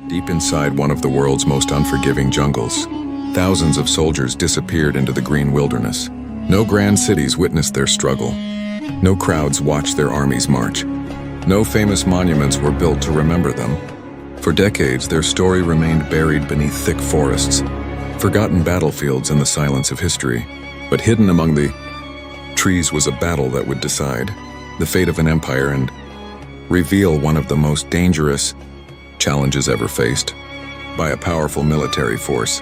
Deep inside one of the world's most unforgiving jungles, thousands of soldiers disappeared into the green wilderness. No grand cities witnessed their struggle. No crowds watched their armies march. No famous monuments were built to remember them. For decades, their story remained buried beneath thick forests, forgotten battlefields in the silence of history. But hidden among the trees was a battle that would decide the fate of an empire and reveal one of the most dangerous challenges ever faced by a powerful military force.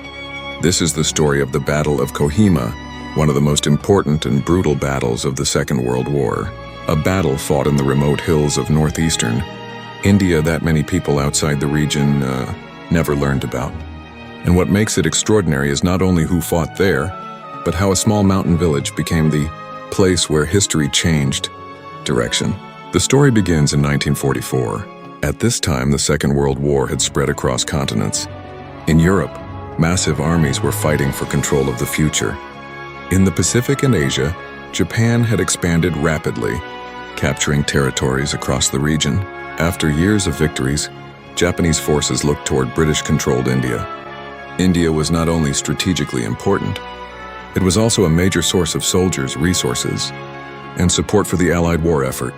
This is the story of the Battle of Kohima, one of the most important and brutal battles of the Second World War. A battle fought in the remote hills of northeastern India that many people outside the region never learned about. And what makes it extraordinary is not only who fought there, but how a small mountain village became the place where history changed direction. The story begins in 1944. At this time, the Second World War had spread across continents. In Europe, massive armies were fighting for control of the future. In the Pacific and Asia, Japan had expanded rapidly, capturing territories across the region. After years of victories, Japanese forces looked toward British-controlled India. India was not only strategically important, it was also a major source of soldiers, resources, and support for the Allied war effort.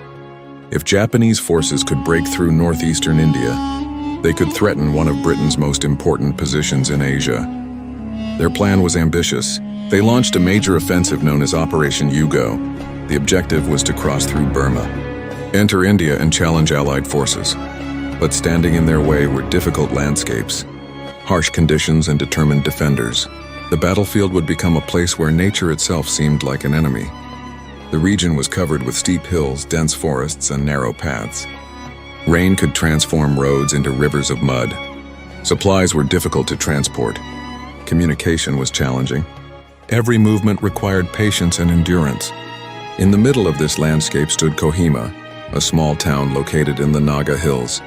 If Japanese forces could break through northeastern India, they could threaten one of Britain's most important positions in Asia. Their plan was ambitious. They launched a major offensive known as Operation Yugo. The objective was to cross through Burma, enter India and challenge Allied forces. But standing in their way were difficult landscapes, harsh conditions, and determined defenders. The battlefield would become a place where nature itself seemed like an enemy. The region was covered with steep hills, dense forests, and narrow paths. Rain could transform roads into rivers of mud. Supplies were difficult to transport. Communication was challenging. Every movement required patience and endurance. In the middle of this landscape stood Kohima, a small town located in the Naga Hills.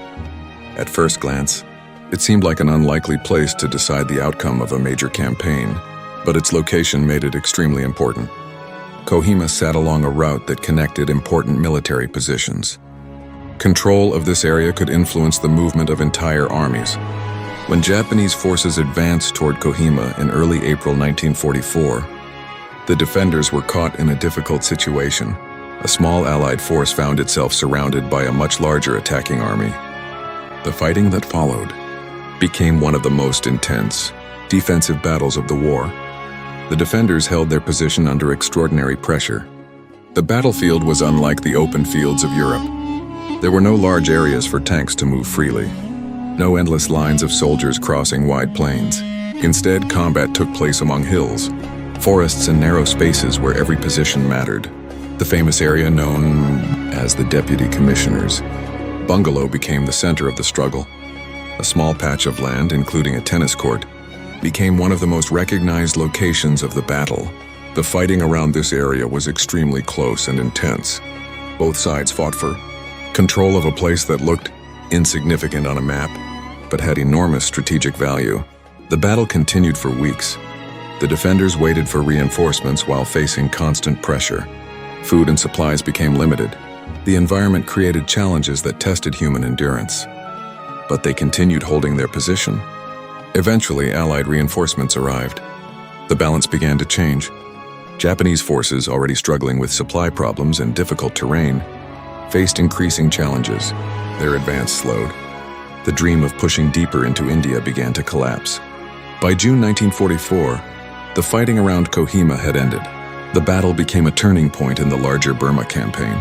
At first glance, it seemed like an unlikely place to decide the outcome of a major campaign, but its location made it extremely important. Kohima sat along a route that connected important military positions. Control of this area could influence the movement of entire armies. When Japanese forces advanced toward Kohima in early April 1944, the defenders were caught in a difficult situation. A small Allied force found itself surrounded by a much larger attacking army. The fighting that followed became one of the most intense defensive battles of the war. The defenders held their position under extraordinary pressure. The battlefield was unlike the open fields of Europe. There were no large areas for tanks to move freely. No endless lines of soldiers crossing wide plains. Instead, combat took place among hills, forests, and narrow spaces where every position mattered. The famous area known as the Deputy Commissioner's bungalow became the center of the struggle. A small patch of land, including a tennis court, became one of the most recognized locations of the battle. The fighting around this area was extremely close and intense. Both sides fought for control of a place that looked insignificant on a map, but had enormous strategic value. The battle continued for weeks. The defenders waited for reinforcements while facing constant pressure. Food and supplies became limited. The environment created challenges that tested human endurance. But they continued holding their position. Eventually, Allied reinforcements arrived. The balance began to change. Japanese forces, already struggling with supply problems and difficult terrain, faced increasing challenges. Their advance slowed. The dream of pushing deeper into India began to collapse. By June 1944, the fighting around Kohima had ended. The battle became a turning point in the larger Burma campaign.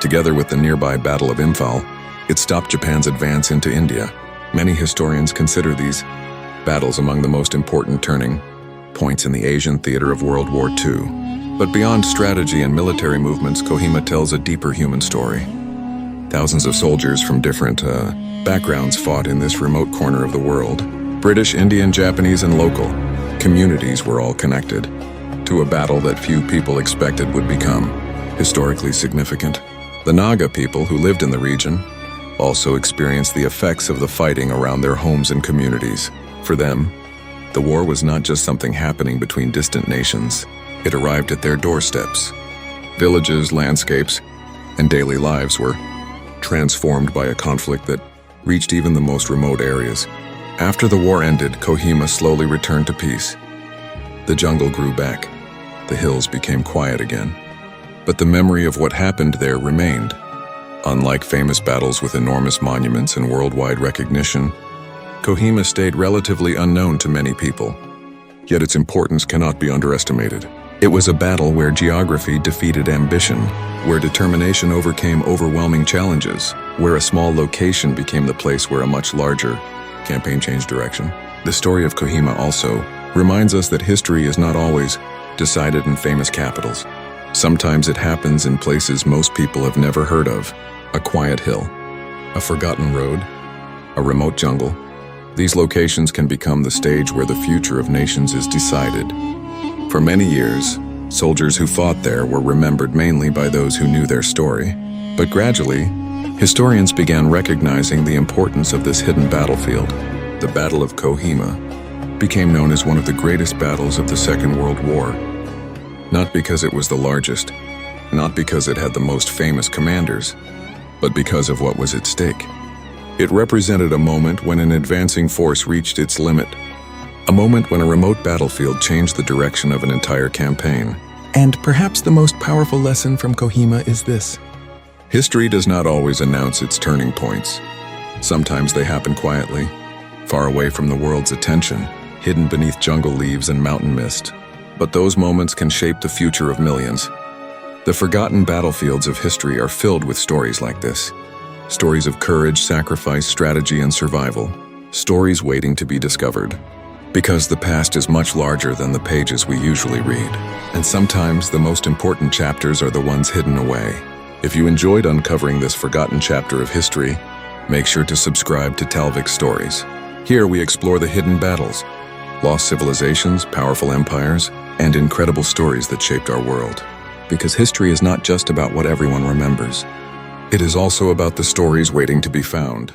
Together with the nearby Battle of Imphal, it stopped Japan's advance into India. Many historians consider these battles among the most important turning points in the Asian theater of World War II. But beyond strategy and military movements, Kohima tells a deeper human story. Thousands of soldiers from different backgrounds fought in this remote corner of the world. British, Indian, Japanese, and local communities were all connected to a battle that few people expected would become historically significant. The Naga people who lived in the region also experienced the effects of the fighting around their homes and communities. For them, the war was not just something happening between distant nations. It arrived at their doorsteps. Villages, landscapes, and daily lives were transformed by a conflict that reached even the most remote areas. After the war ended, Kohima slowly returned to peace. The jungle grew back. The hills became quiet again. But the memory of what happened there remained. Unlike famous battles with enormous monuments and worldwide recognition, Kohima stayed relatively unknown to many people. Yet its importance cannot be underestimated. It was a battle where geography defeated ambition, where determination overcame overwhelming challenges, where a small location became the place where a much larger campaign changed direction. The story of Kohima also reminds us that history is not always decided in famous capitals. Sometimes it happens in places most people have never heard of. A quiet hill, a forgotten road, a remote jungle. These locations can become the stage where the future of nations is decided. For many years, soldiers who fought there were remembered mainly by those who knew their story. But gradually, historians began recognizing the importance of this hidden battlefield. The Battle of Kohima became known as one of the greatest battles of the Second World War. Not because it was the largest, not because it had the most famous commanders, but because of what was at stake. It represented a moment when an advancing force reached its limit, a moment when a remote battlefield changed the direction of an entire campaign. And perhaps the most powerful lesson from Kohima is this: History does not always announce its turning points. Sometimes they happen quietly, far away from the world's attention, hidden beneath jungle leaves and mountain mist. But those moments can shape the future of millions. The forgotten battlefields of history are filled with stories like this. Stories of courage, sacrifice, strategy, and survival. Stories waiting to be discovered. Because the past is much larger than the pages we usually read. And sometimes the most important chapters are the ones hidden away. If you enjoyed uncovering this forgotten chapter of history, make sure to subscribe to Talvik Stories. Here we explore the hidden battles, lost civilizations, powerful empires, and incredible stories that shaped our world. Because history is not just about what everyone remembers. It is also about the stories waiting to be found.